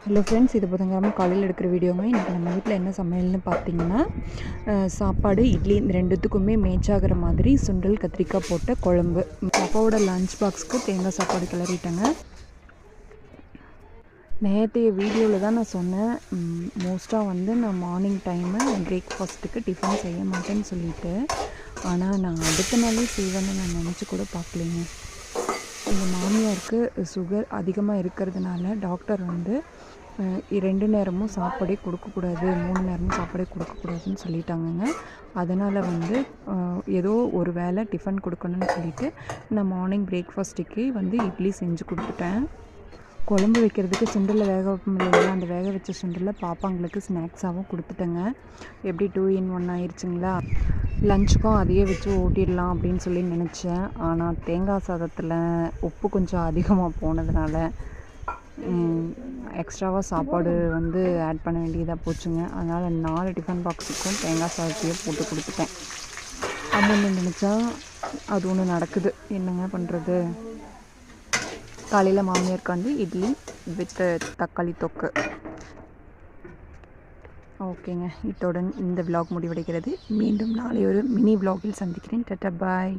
Hello friends, இது புதன்கிழமை காலையில் எடுக்கிற வீடியோங்க. இன்றைக்கி நம்ம வீட்டில் என்ன சமையல்னு பார்த்தீங்கன்னா, சாப்பாடு, இட்லி இந்த ரெண்டுத்துக்குமே மேட்ச் ஆகிற மாதிரி சுண்டல் கத்திரிக்காய் போட்ட குழம்பு. பாப்பாவோட லஞ்ச் பாக்ஸுக்கு தேங்காய் சாப்பாடு கிளறிட்டேங்க. நேற்றைய வீடியோவில் தான் நான் சொன்னேன், மோஸ்ட்டாக நான் மார்னிங் டைமு பிரேக்ஃபாஸ்ட்டுக்கு டிஃபன் செய்ய மாட்டேன்னு சொல்லிவிட்டு, ஆனால் நான் அடுத்த நாளே செய்வேன்னு நான் நினச்சி கூட பார்க்கலைங்க. எங்கள் மாமியாருக்கு சுகர் அதிகமாக இருக்கிறதுனால டாக்டர் 2 நேரமும் சாப்பாடே கொடுக்கக்கூடாது, 3 நேரமும் சாப்பாடே கொடுக்கக்கூடாதுன்னு சொல்லிட்டாங்கங்க. அதனால் ஏதோ ஒரு வேளை டிஃபன் கொடுக்கணும்னு சொல்லிவிட்டு நான் மார்னிங் பிரேக்ஃபாஸ்ட்டுக்கு இட்லி செஞ்சு கொடுத்துட்டேன். குழம்பு வைக்கிறதுக்கு சுண்டலில் வேக வைப்போம் இல்லைங்களா, அந்த வேக வச்ச சுண்டலில் பாப்பாங்களுக்கு ஸ்நாக்ஸாகவும் கொடுத்துட்டேங்க. எப்படி 2 in 1 ஆயிடுச்சுங்களா. லஞ்சுக்கும் அதையே வச்சு ஓட்டிடலாம் அப்படின்னு சொல்லி நினச்சேன். ஆனால் தேங்காய் சாதத்தில் உப்பு கொஞ்சம் அதிகமாக போனதுனால எக்ஸ்ட்ராவாக சாப்பாடு ஆட் பண்ண வேண்டியதாக போச்சுங்க. அதனால் 4 டிஃபன் பாக்ஸுக்கும் தேங்காய் சாதத்தையே போட்டு கொடுத்துட்டேன். அப்படின்னு நினச்சா அது ஒன்று நடக்குது. என்னங்க பண்ணுறது. காலையில் மாமியாருக்கு இட்லி வித் தக்காளி தொக்கு. ஓகேங்க, இத்துடன் இந்த விலாக் முடிவடைகிறது. மீண்டும் நாளை ஒரு மினி விலாகில் சந்திக்கிறேன். டாடா பாய்.